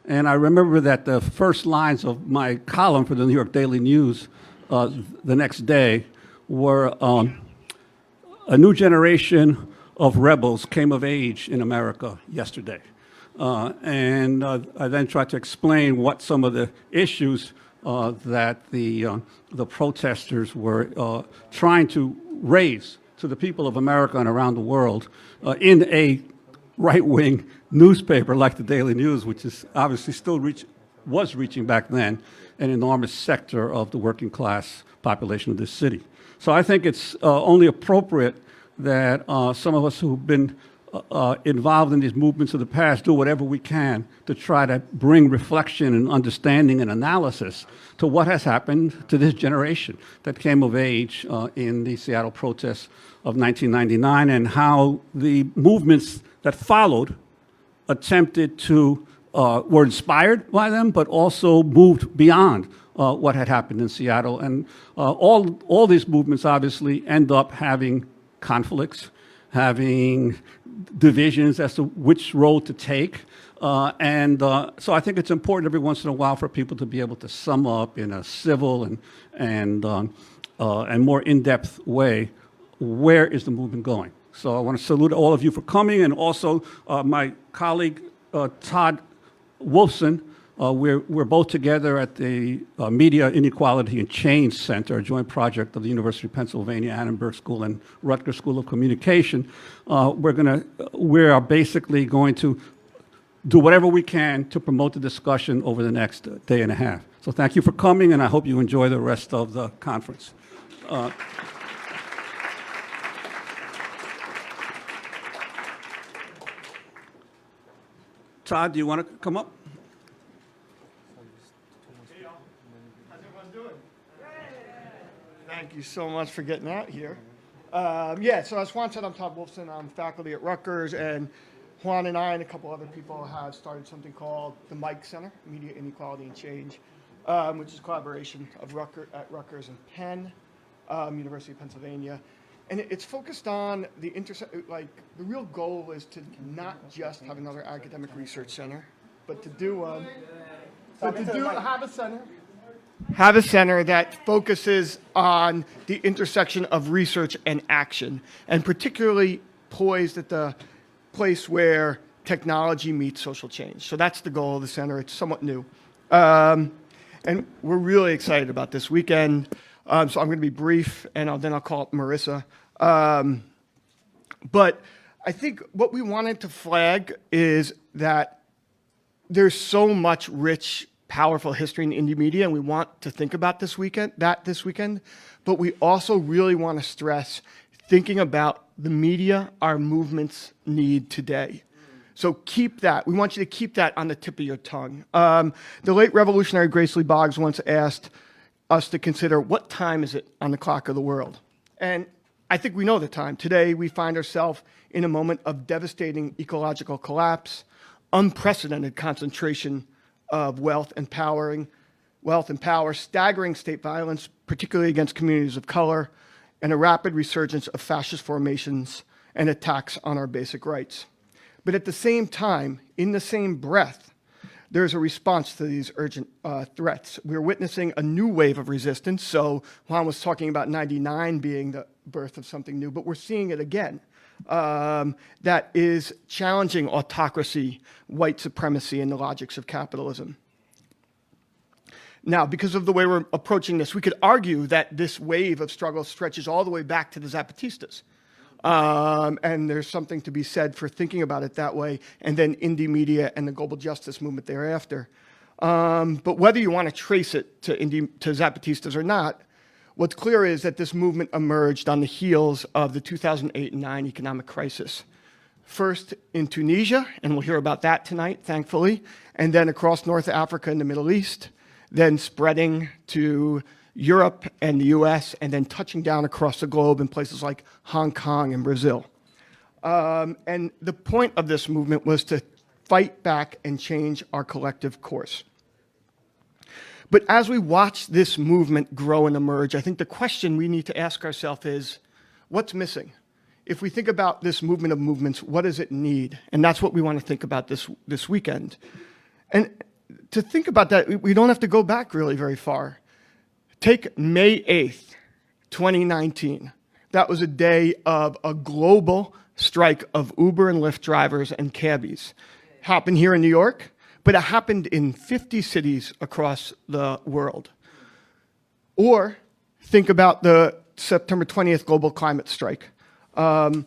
And I remember that the first lines of my column for the New York Daily News the next day were, a new generation of rebels came of age in America yesterday. And I then tried to explain what some of the issues that the protesters were trying to raise to the people of America and around the world in a right-wing newspaper like the Daily News, which is obviously still was reaching back then an enormous sector of the working class population of this city. So I think it's only appropriate that some of us who've been involved in these movements of the past do whatever we can to try to bring reflection and understanding and analysis to what has happened to this generation that came of age in the Seattle protests of 1999, and how the movements that followed attempted to, were inspired by them, but also moved beyond what had happened in Seattle. And all these movements obviously end up having conflicts, having divisions as to which road to take. So I think it's important every once in a while for people to be able to sum up in a civil and more in-depth way, where is the movement going? So I want to salute all of you for coming, and also my colleague, Todd Wolfson. We're both together at the Media Inequality and Change Center, a joint project of the University of Pennsylvania, Annenberg School, and Rutgers School of Communication. We are basically going to do whatever we can to promote the discussion over the next day and a half. So thank you for coming, and I hope you enjoy the rest of the conference. Todd, do you want to come up? Thank you so much for getting out here. Yeah, so as Juan said, I'm Todd Wolfson. I'm faculty at Rutgers, and Juan and I and a couple other people have started something called the Mike Center, Media Inequality and Change, which is a collaboration of at Rutgers and Penn, University of Pennsylvania. And it's focused on the the real goal is to not just have another academic research center, but to do have a center that focuses on the intersection of research and action, and particularly poised at the place where technology meets social change. So that's the goal of the center. It's somewhat new. And we're really excited about this weekend. So I'm going to be brief, and then I'll call up Marisa. But I think what we wanted to flag is that there's so much rich, powerful history in Indymedia, and we want to think about this weekend, but we also really want to stress thinking about the media our movements need today. So keep that. We want you to keep that on the tip of your tongue. The late revolutionary Grace Lee Boggs once asked us to consider, what time is it on the clock of the world? And I think we know the time. Today, we find ourselves in a moment of devastating ecological collapse, unprecedented concentration of wealth and power, staggering state violence, particularly against communities of color, and a rapid resurgence of fascist formations and attacks on our basic rights. But at the same time, in the same breath, there's a response to these urgent threats. We're witnessing a new wave of resistance. So Juan was talking about 99 being the birth of something new, but we're seeing it again. That is challenging autocracy, white supremacy, and the logics of capitalism. Now, because of the way we're approaching this, we could argue that this wave of struggle stretches all the way back to the Zapatistas. And there's something to be said for thinking about it that way, and then Indymedia and the global justice movement thereafter. But whether you want to trace it to Zapatistas or not, what's clear is that this movement emerged on the heels of the 2008 and 2009 economic crisis. First in Tunisia, and we'll hear about that tonight, thankfully, and then across North Africa and the Middle East, then spreading to Europe and the US, and then touching down across the globe in places like Hong Kong and Brazil. And the point of this movement was to fight back and change our collective course. But as we watch this movement grow and emerge, I think the question we need to ask ourselves is, what's missing? If we think about this movement of movements, what does it need? And that's what we want to think about this weekend. And to think about that, we don't have to go back really very far. Take May 8th, 2019. That was a day of a global strike of Uber and Lyft drivers and cabbies. Happened here in New York, but it happened in 50 cities across the world. Or think about the September 20th global climate strike. That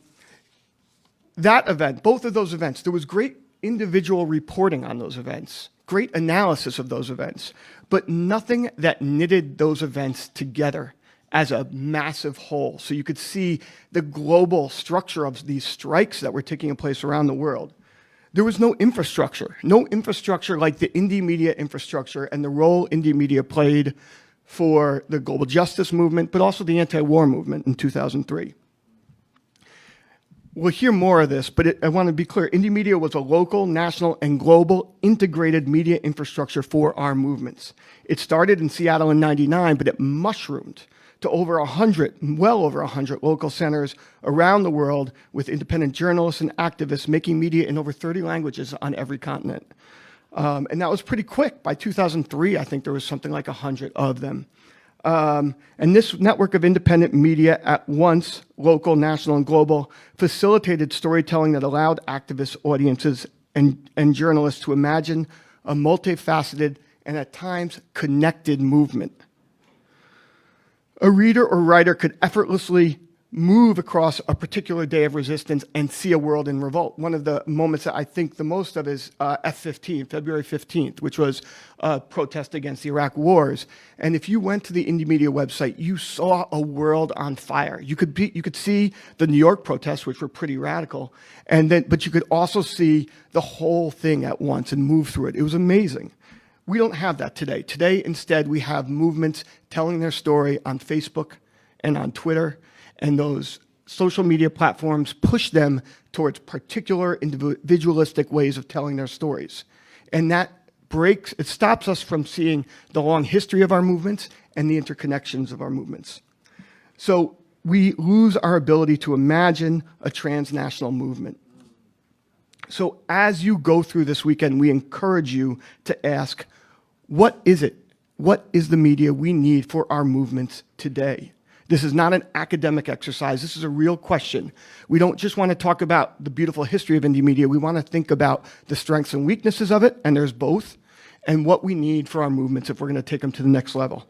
event, both of those events, there was great individual reporting on those events, great analysis of those events, but nothing that knitted those events together as a massive whole. So you could see the global structure of these strikes that were taking place around the world. There was no infrastructure like the Indymedia infrastructure and the role Indymedia played for the global justice movement, but also the anti-war movement in 2003. We'll hear more of this, but I want to be clear. Indymedia was a local, national, and global integrated media infrastructure for our movements. It started in Seattle in '99, but it mushroomed to well over 100 local centers around the world with independent journalists and activists making media in over 30 languages on every continent. And that was pretty quick. By 2003, I think there was something like 100 of them. And this network of independent media, at once local, national, and global, facilitated storytelling that allowed activists, audiences, and journalists to imagine a multifaceted and at times connected movement. A reader or writer could effortlessly move across a particular day of resistance and see a world in revolt. One of the moments that I think the most of is F-15, February 15th, which was a protest against the Iraq wars. And if you went to the Indymedia website, you saw a world on fire. You could see the New York protests, which were pretty radical, but you could also see the whole thing at once and move through it. It was amazing. We don't have that today. Today, instead, we have movements telling their story on Facebook and on Twitter, and those social media platforms push them towards particular individualistic ways of telling their stories. And it stops us from seeing the long history of our movements and the interconnections of our movements. So we lose our ability to imagine a transnational movement. So as you go through this weekend, we encourage you to ask, what is it? What is the media we need for our movements today? This is not an academic exercise. This is a real question. We don't just want to talk about the beautiful history of Indymedia. We want to think about the strengths and weaknesses of it, and there's both, and what we need for our movements if we're going to take them to the next level.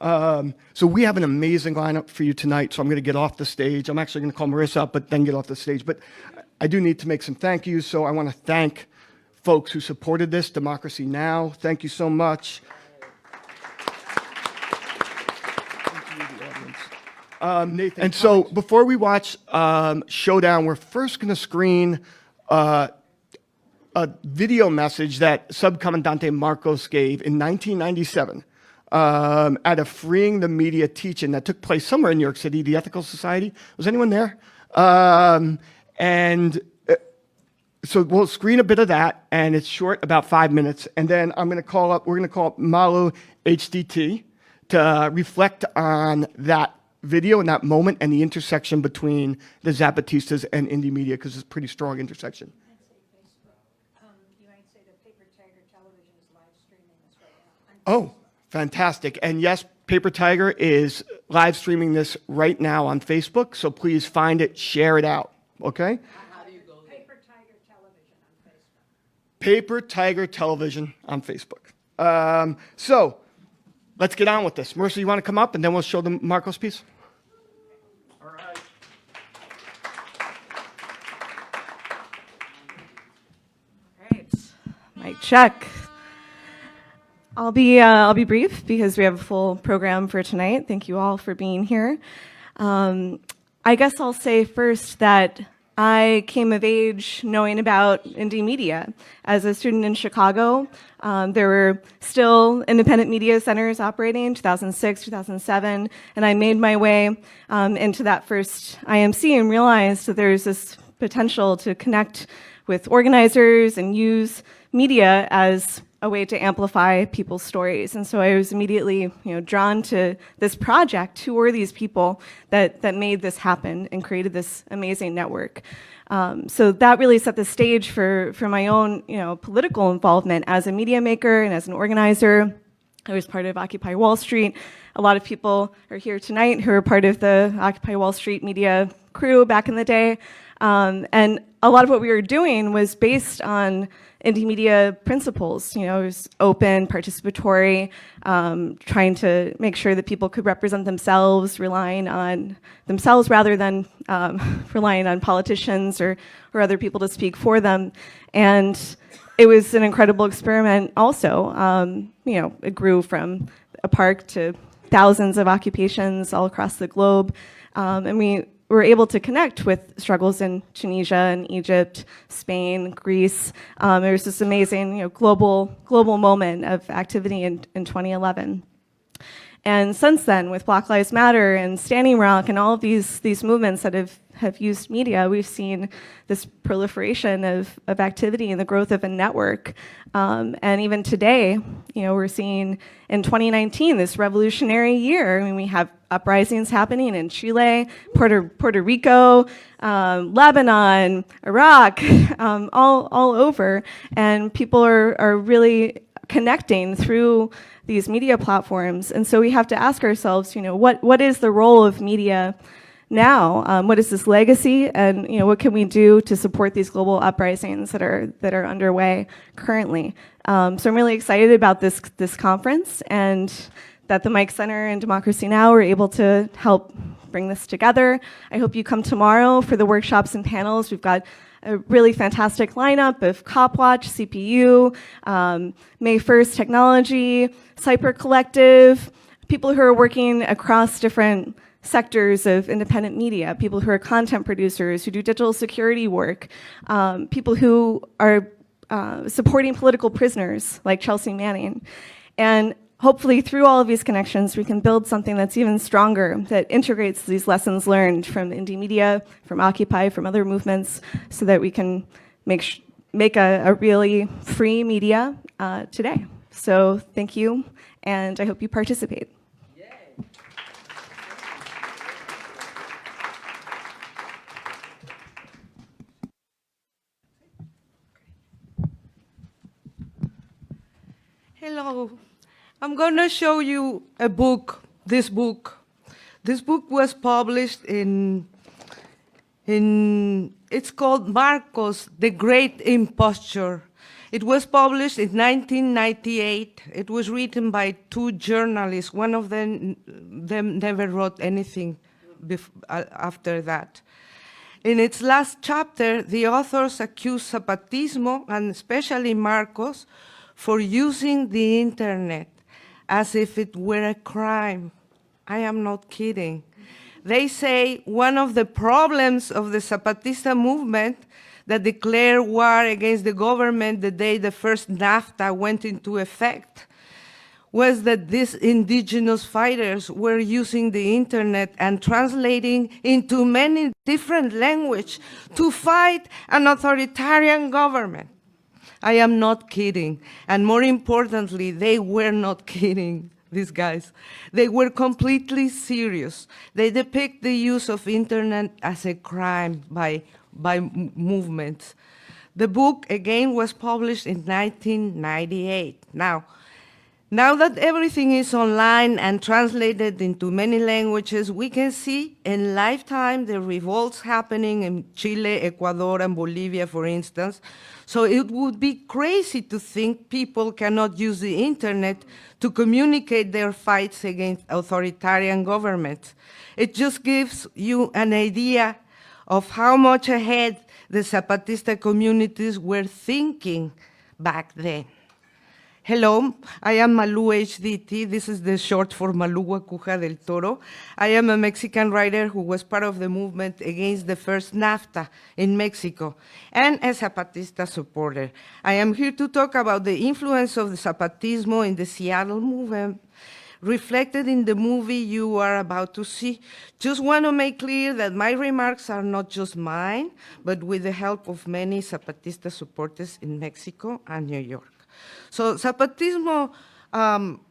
So we have an amazing lineup for you tonight, so I'm going to get off the stage. I'm actually going to call Marisa up, but then get off the stage. But I do need to make some thank yous, so I want to thank folks who supported this, Democracy Now! Thank you so much. And so before we watch Showdown, we're first going to screen a video message that Subcomandante Marcos gave in 1997 at a Freeing the Media teach-in that took place somewhere in New York City, the Ethical Society. Was anyone there? So we'll screen a bit of that, and it's short, about 5 minutes. And then we're going to call up Malú HDT to reflect on that video in that moment and the intersection between the Zapatistas and Indymedia, because it's a pretty strong intersection. I'd say Facebook. You might say that Paper Tiger Television is live streaming this right now. Oh, fantastic. And yes, Paper Tiger is live streaming this right now on Facebook, so please find it, share it out, okay? How do you go there? Paper Tiger Television on Facebook. Paper Tiger Television on Facebook. So let's get on with this. Marisa, you want to come up, and then we'll show the Marcos piece? All right. Right, mic check. I'll be brief because we have a full program for tonight. Thank you all for being here. I guess I'll say first that I came of age knowing about Indymedia. As a student in Chicago, there were still independent media centers operating, 2006, 2007, and I made my way into that first IMC and realized that there's this potential to connect with organizers and use media as a way to amplify people's stories. And so I was immediately, drawn to this project. Who were these people that made this happen and created this amazing network? So that really set the stage for my own, political involvement as a media maker and as an organizer. I was part of Occupy Wall Street. A lot of people are here tonight who are part of the Occupy Wall Street media crew back in the day. And a lot of what we were doing was based on Indymedia principles. It was open, participatory, trying to make sure that people could represent themselves, relying on themselves rather than relying on politicians or other people to speak for them. And it was an incredible experiment also. It grew from a park to thousands of occupations all across the globe. And we were able to connect with struggles in Tunisia and Egypt, Spain, Greece. It was this amazing, global moment of activity in 2011. And since then, with Black Lives Matter and Standing Rock and all of these movements that have used media, we've seen this proliferation of activity and the growth of a network. And even today, we're seeing in 2019, this revolutionary year. I mean, we have uprisings happening in Chile, Puerto Rico, Lebanon, Iraq, all over. And people are really connecting through these media platforms. And so we have to ask ourselves, what is the role of media now? What is this legacy? And what can we do to support these global uprisings that are underway currently? So I'm really excited about this conference, and that the Mike Center and Democracy Now! Are able to help bring this together. I hope you come tomorrow for the workshops and panels. We've got a really fantastic lineup of Copwatch, CPU, May 1st Technology, Cyper Collective, people who are working across different sectors of independent media, people who are content producers, who do digital security work, people who are supporting political prisoners like Chelsea Manning. And hopefully through all of these connections, we can build something that's even stronger, that integrates these lessons learned from Indymedia, from Occupy, from other movements, so that we can make a really free media today. So thank you, and I hope you participate. Hello. I'm going to show you a book, this book. This book was published it's called Marcos, the Great Imposture. It was published in 1998. It was written by two journalists. One of them never wrote anything after that. In its last chapter, the authors accuse Zapatismo, and especially Marcos, for using the internet as if it were a crime. I am not kidding. They say one of the problems of the Zapatista movement that declared war against the government the day the first NAFTA went into effect was that these indigenous fighters were using the internet and translating into many different languages to fight an authoritarian government. I am not kidding. And more importantly, they were not kidding, these guys. They were completely serious. They depict the use of internet as a crime by movements. The book, again, was published in 1998. Now that everything is online and translated into many languages, we can see in lifetime the revolts happening in Chile, Ecuador, and Bolivia, for instance. So it would be crazy to think people cannot use the internet to communicate their fights against authoritarian governments. It just gives you an idea of how much ahead the Zapatista communities were thinking back then. Hello, I am Malú HDT. This is the short for Malú Guacuja del Toro. I am a Mexican writer who was part of the movement against the first NAFTA in Mexico and a Zapatista supporter. I am here to talk about the influence of the Zapatismo in the Seattle movement, reflected in the movie you are about to see. Just want to make clear that my remarks are not just mine, but with the help of many Zapatista supporters in Mexico and New York. So Zapatismo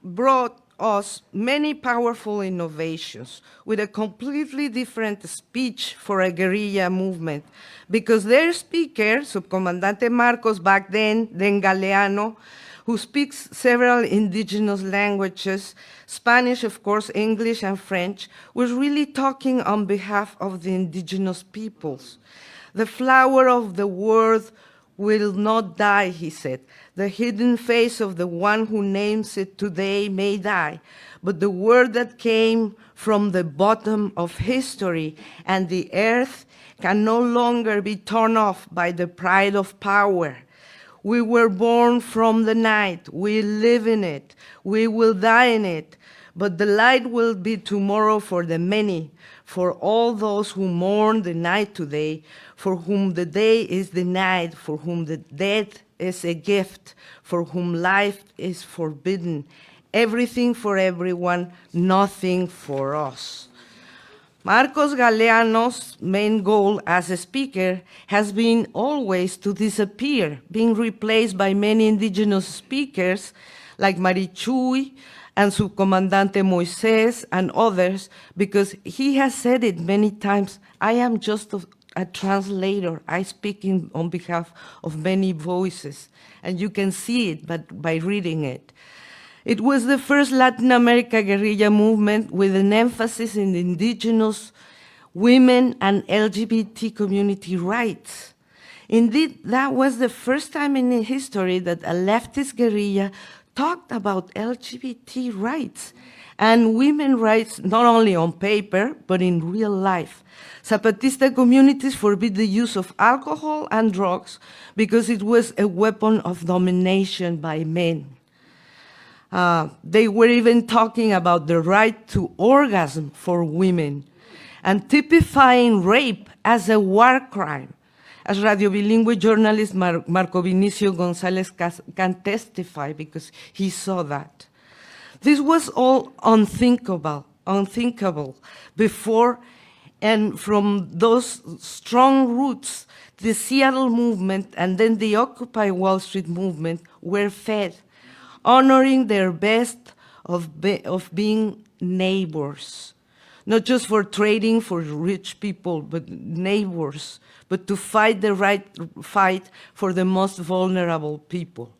brought us many powerful innovations with a completely different speech for a guerrilla movement, because their speaker, Subcomandante Marcos back then Galeano, who speaks several indigenous languages, Spanish, of course, English and French, was really talking on behalf of the indigenous peoples. The flower of the world will not die, he said. The hidden face of the one who names it today may die, but the word that came from the bottom of history and the earth can no longer be torn off by the pride of power. We were born from the night, we live in it, we will die in it, but the light will be tomorrow for the many, for all those who mourn the night today, for whom the day is the night, for whom the death is a gift, for whom life is forbidden. Everything for everyone, nothing for us. Marcos Galeano's main goal as a speaker has been always to disappear, being replaced by many indigenous speakers like Marichuy and Subcomandante Moises and others, because he has said it many times, I am just a translator. I speak on behalf of many voices, and you can see it by reading it. It was the first Latin America guerrilla movement with an emphasis in indigenous women and LGBT community rights. Indeed, that was the first time in history that a leftist guerrilla talked about LGBT rights and women's rights, not only on paper, but in real life. Zapatista communities forbid the use of alcohol and drugs because it was a weapon of domination by men. They were even talking about the right to orgasm for women and typifying rape as a war crime. As Radio Bilingüe journalist Marco Vinicio González can testify because he saw that. This was all unthinkable before, and from those strong roots, the Seattle movement and then the Occupy Wall Street movement were fed, honoring their best of being neighbors, not just for trading for rich people, but neighbors, but to fight the right fight for the most vulnerable people,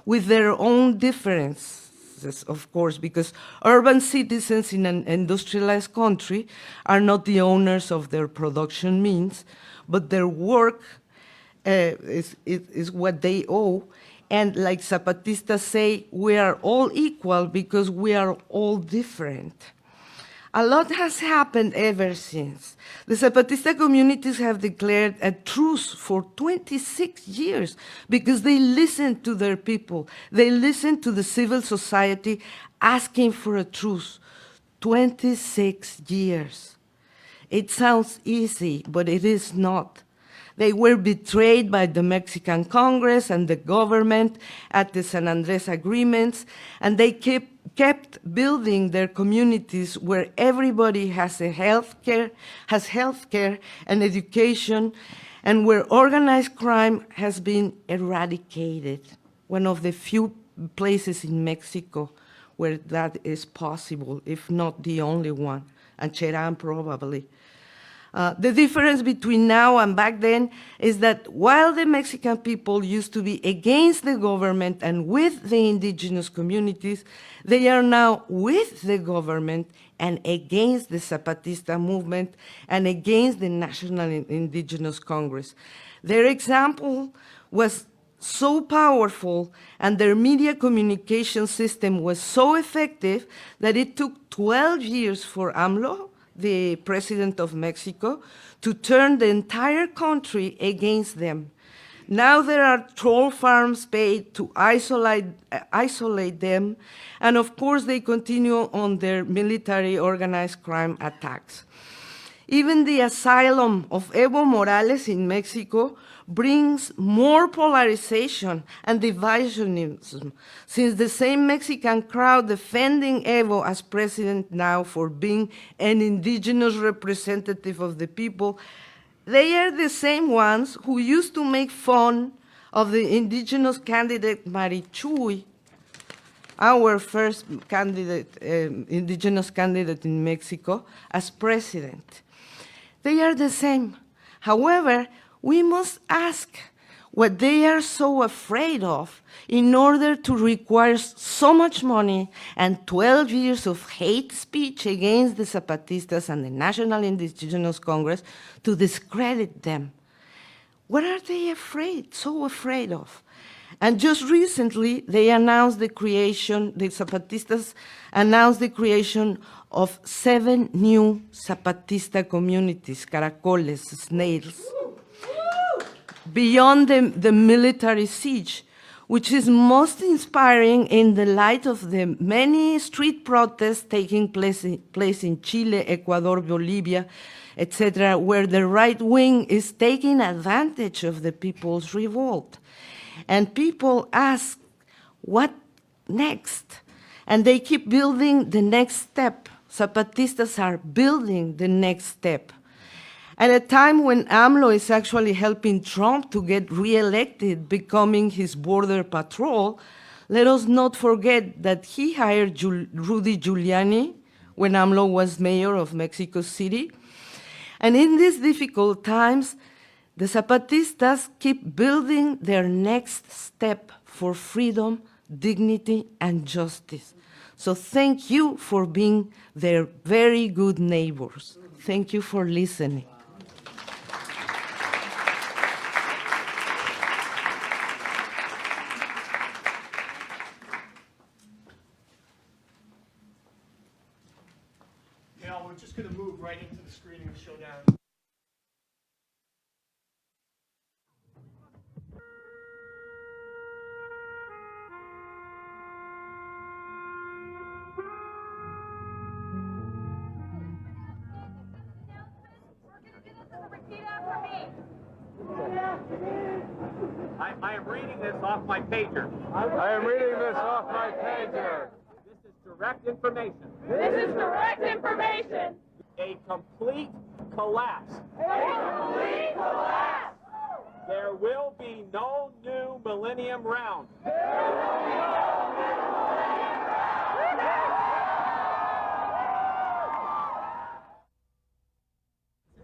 with their own differences, of course, because urban citizens in an industrialized country are not the owners of their production means, but their work is what they owe. And like Zapatistas say, we are all equal because we are all different. A lot has happened ever since. The Zapatista communities have declared a truce for 26 years because they listened to their people. They listened to the civil society asking for a truce. 26 years. It sounds easy, but it is not. They were betrayed by the Mexican Congress and the government at the San Andres agreements, and they kept building their communities where everybody has healthcare and education, and where organized crime has been eradicated. One of the few places in Mexico where that is possible, if not the only one, and Cherán probably. The difference between now and back then is that while the Mexican people used to be against the government and with the indigenous communities, they are now with the government and against the Zapatista movement and against the National Indigenous Congress. Their example was so powerful and their media communication system was so effective that it took 12 years for AMLO, the president of Mexico, to turn the entire country against them. Now there are troll farms paid to isolate them, and of course they continue on their military organized crime attacks. Even the asylum of Evo Morales in Mexico brings more polarization and divisionism, since the same Mexican crowd defending Evo as president now for being an indigenous representative of the people, they are the same ones who used to make fun of the indigenous candidate Marichuy our first candidate, indigenous candidate in Mexico, as president. They are the same. However, we must ask what they are so afraid of in order to require so much money and 12 years of hate speech against the Zapatistas and the National Indigenous Congress to discredit them. What are they so afraid of? And just recently, they announced the Zapatistas announced the creation of 7 new Zapatista communities, caracoles, snails, beyond the military siege, which is most inspiring in the light of the many street protests taking place in Chile, Ecuador, Bolivia, etc., where the right wing is taking advantage of the people's revolt. And people ask, what next? And they keep building the next step. Zapatistas are building the next step. At a time when AMLO is actually helping Trump to get reelected, becoming his border patrol, let us not forget that he hired Rudy Giuliani when AMLO was mayor of Mexico City. And in these difficult times, the Zapatistas keep building their next step for freedom, dignity, and justice. So thank you for being their very good neighbors. Thank you for listening. Now, we're just going to move right into the screening of Showdown. I am reading this off my pager. I am reading this off my pager. This is direct information. This is direct information. A complete collapse. A complete collapse. There will be no new millennium round.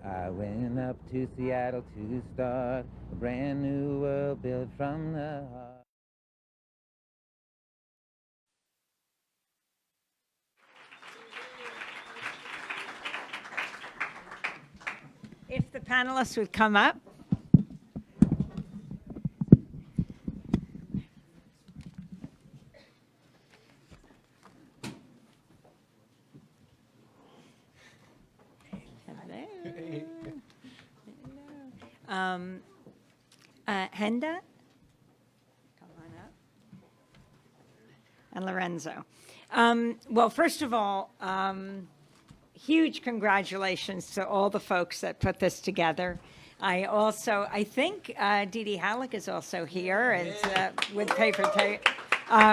I went up to Seattle to start a brand new world built from the heart. If the panelists would come up. Henda, come on up, and Lorenzo. Well, first of all, huge congratulations to all the folks that put this together. I think Dee Dee Halleck is also here with Paper Tape,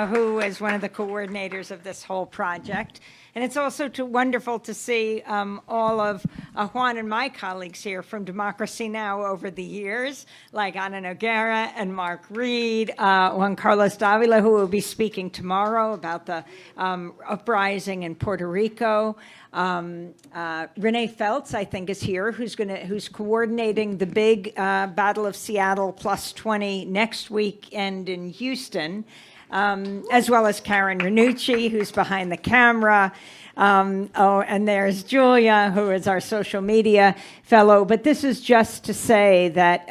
who is one of the coordinators of this whole project. And it's also wonderful to see all of Juan and my colleagues here from Democracy Now! Over the years, like Ana Noguera and Mark Reed, Juan Carlos Davila, who will be speaking tomorrow about the uprising in Puerto Rico. Renee Feltz, I think, is here, who's coordinating the big Battle of Seattle +20 next weekend in Houston. As well as Karen Ranucci, who's behind the camera. And there's Julia, who is our social media fellow. But this is just to say that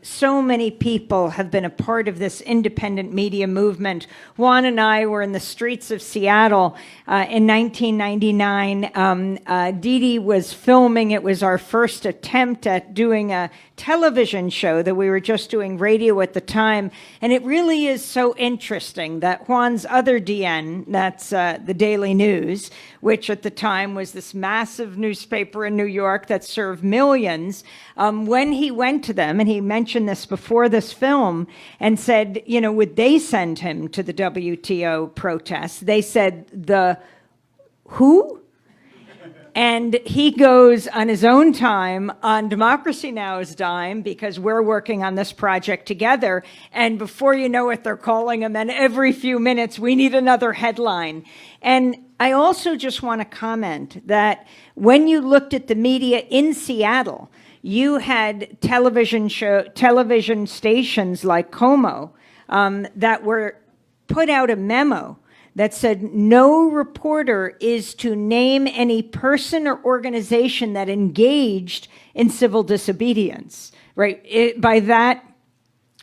so many people have been a part of this independent media movement. Juan and I were in the streets of Seattle in 1999. Dee Dee was filming. It was our first attempt at doing a television show that we were just doing radio at the time. And it really is so interesting that Juan's other DN, that's the Daily News, which at the time was this massive newspaper in New York that served millions, when he went to them, and he mentioned this before this film, and said, you know, would they send him to the WTO protests? They said, the who? And he goes on his own time, on Democracy Now's dime, because we're working on this project together. And before you know it, they're calling him, and every few minutes, we need another headline. And I also just want to comment that when you looked at the media in Seattle, you had television stations like Como that were put out a memo that said no reporter is to name any person or organization that engaged in civil disobedience, right? By that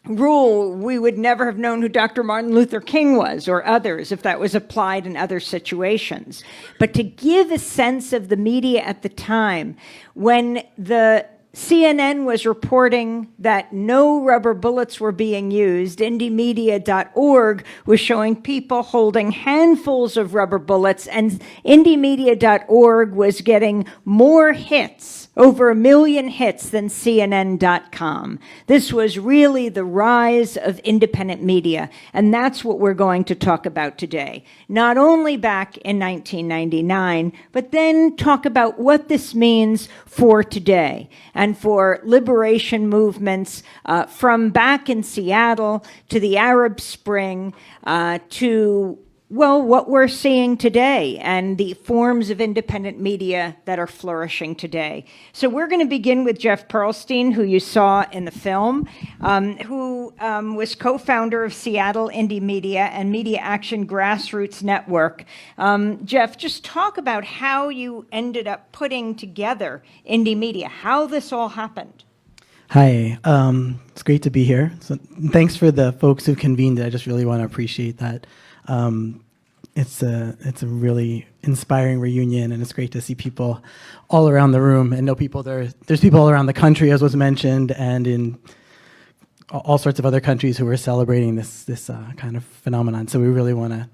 rule, we would never have known who Dr. Martin Luther King was or others if that was applied in other situations. But to give a sense of the media at the time, when the CNN was reporting that no rubber bullets were being used, Indymedia.org was showing people holding handfuls of rubber bullets, and Indymedia.org was getting more hits, over 1 million hits, than CNN.com. This was really the rise of independent media, and that's what we're going to talk about today. Not only back in 1999, but then talk about what this means for today and for liberation movements from back in Seattle to the Arab Spring to, well, what we're seeing today and the forms of independent media that are flourishing today. So we're going to begin with Jeff Pearlstein, who you saw in the film, who was co-founder of Seattle Indymedia and Media Action Grassroots Network. Jeff, just talk about how you ended up putting together Indymedia, how this all happened. Hi, it's great to be here. So thanks for the folks who convened it. I just really want to appreciate that. It's a really inspiring reunion, and it's great to see people all around the room and know people. There's people all around the country, as was mentioned, and in all sorts of other countries who are celebrating this kind of phenomenon. So we really want to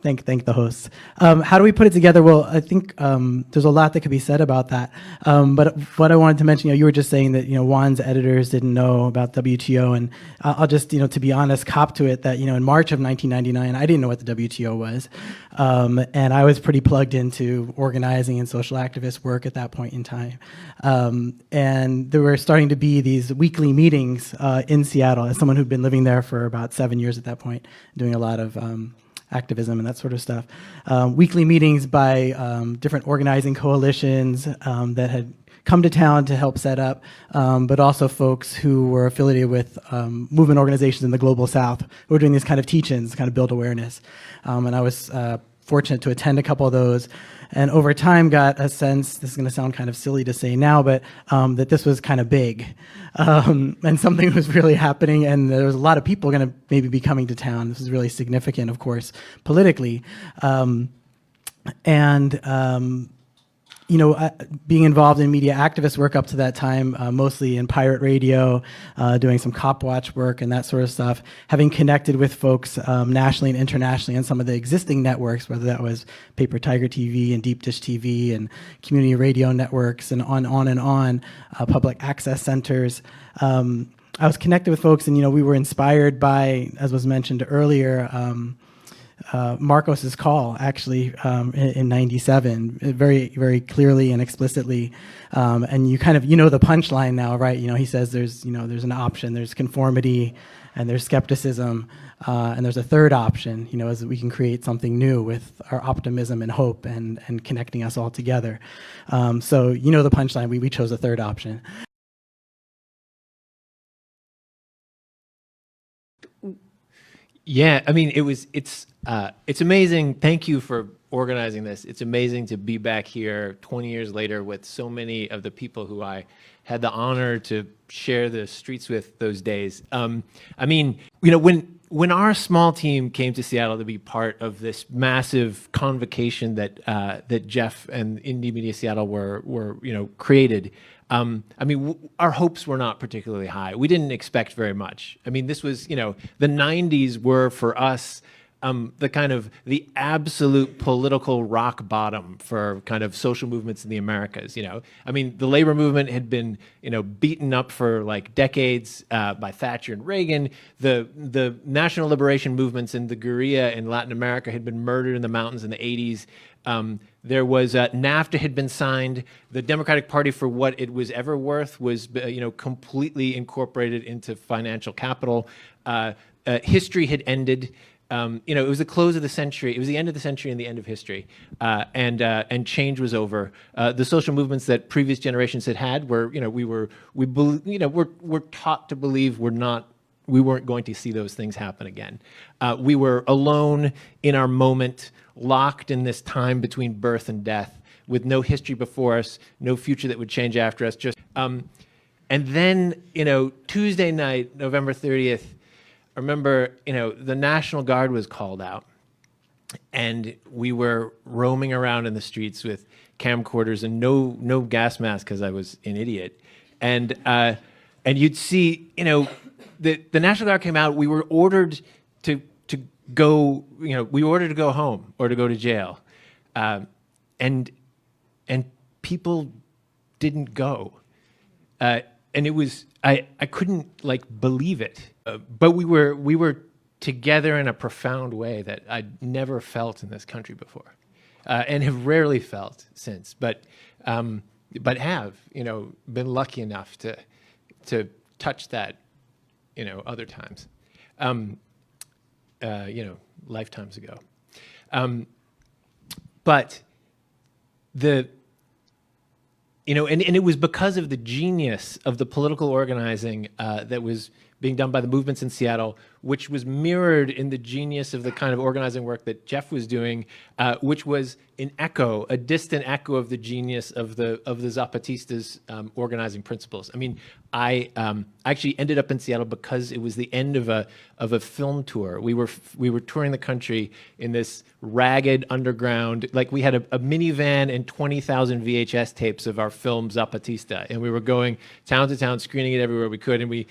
thank the hosts. How do we put it together? Well, I think there's a lot that could be said about that. But what I wanted to mention, you were just saying that Juan's editors didn't know about WTO, and I'll just to be honest, cop to it that in March of 1999, I didn't know what the WTO was, and I was pretty plugged into organizing and social activist work at that point in time. And there were starting to be these weekly meetings in Seattle. As someone who'd been living there for about 7 years at that point, doing a lot of activism and that sort of stuff. Weekly meetings by different organizing coalitions that had come to town to help set up, but also folks who were affiliated with movement organizations in the Global South who were doing these kind of teach-ins, kind of build awareness. And I was fortunate to attend a couple of those, and over time got a sense, this is going to sound kind of silly to say now, but that this was kind of big, and something was really happening, and there was a lot of people going to maybe be coming to town. This was really significant, of course, politically, being involved in media activist work up to that time, mostly in pirate radio, doing some cop watch work and that sort of stuff, having connected with folks nationally and internationally on some of the existing networks, whether that was Paper Tiger TV and Deep Dish TV and community radio networks and on and on, public access centers. I was connected with folks, and we were inspired by, as was mentioned earlier, Marcos's call, actually, in '97, very, very clearly and explicitly, and you kind of the punchline now, right? He says there's an option, there's conformity, and there's skepticism, and there's a third option, is that we can create something new with our optimism and hope and connecting us all together. So the punchline, we chose a third option. Yeah, I mean, it's amazing. Thank you for organizing this. It's amazing to be back here 20 years later with so many of the people who I had the honor to share the streets with those days. I mean, when our small team came to Seattle to be part of this massive convocation that Jeff and Indymedia Seattle were created, I mean, our hopes were not particularly high. We didn't expect very much. I mean, this was, the 90s were for us the kind of the absolute political rock bottom for kind of social movements in the Americas. I mean, the labor movement had been, beaten up for like decades by Thatcher and Reagan. The national liberation movements in the guerrilla in Latin America had been murdered in the mountains in the 80s. There was NAFTA had been signed. The Democratic Party, for what it was ever worth, was completely incorporated into financial capital. History had ended. It was the close of the century. It was the end of the century and the end of history, and change was over. The social movements that previous generations had were, we're taught to believe we weren't going to see those things happen again. We were alone in our moment, locked in this time between birth and death, with no history before us, no future that would change after us. And then, Tuesday night, November 30th. I remember, the National Guard was called out, and we were roaming around in the streets with camcorders and no gas mask because I was an idiot. And you'd see, the National Guard came out. We were ordered to go, we were ordered to go home or to go to jail, and people didn't go, and it was I couldn't believe it. But we were together in a profound way that I'd never felt in this country before, and have rarely felt since. But have been lucky enough to touch that other times, lifetimes ago. But and it was because of the genius of the political organizing that was being done by the movements in Seattle, which was mirrored in the genius of the kind of organizing work that Jeff was doing, which was a distant echo of the genius of the Zapatistas' organizing principles. I mean, I actually ended up in Seattle because it was the end of a film tour. We were touring the country in this ragged underground, we had a minivan and 20,000 VHS tapes of our film Zapatista, and we were going town to town, screening it everywhere we could, and we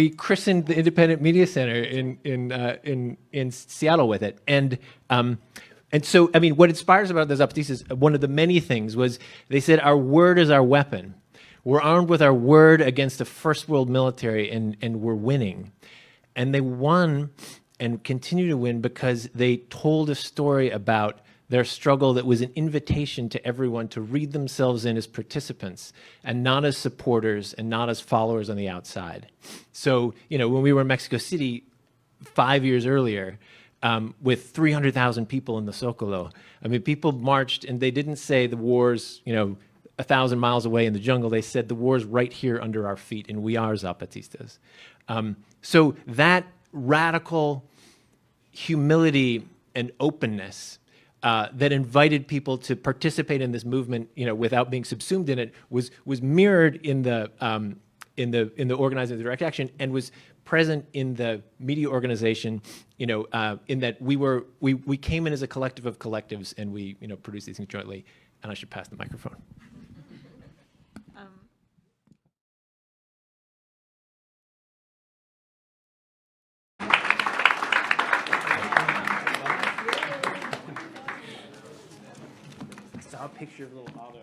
christened the Independent Media Center in Seattle with it, and so, I mean, what inspires about the Zapatistas, one of the many things, was they said, our word is our weapon. We're armed with our word against a first world military, and we're winning. And they won and continue to win because they told a story about their struggle that was an invitation to everyone to read themselves in as participants and not as supporters and not as followers on the outside. So, when we were in Mexico City 5 years earlier, with 300,000 people in the Zocalo. I mean, people marched, and they didn't say the war's, 1,000 miles away in the jungle. They said the war's right here under our feet, and we are Zapatistas. So that radical humility and openness that invited people to participate in this movement, without being subsumed in it, was mirrored in the organizing the direct action, and was present in the media organization, in that we came in as a collective of collectives, and we produced these things jointly. And I should pass the microphone. I saw a picture of little Otto.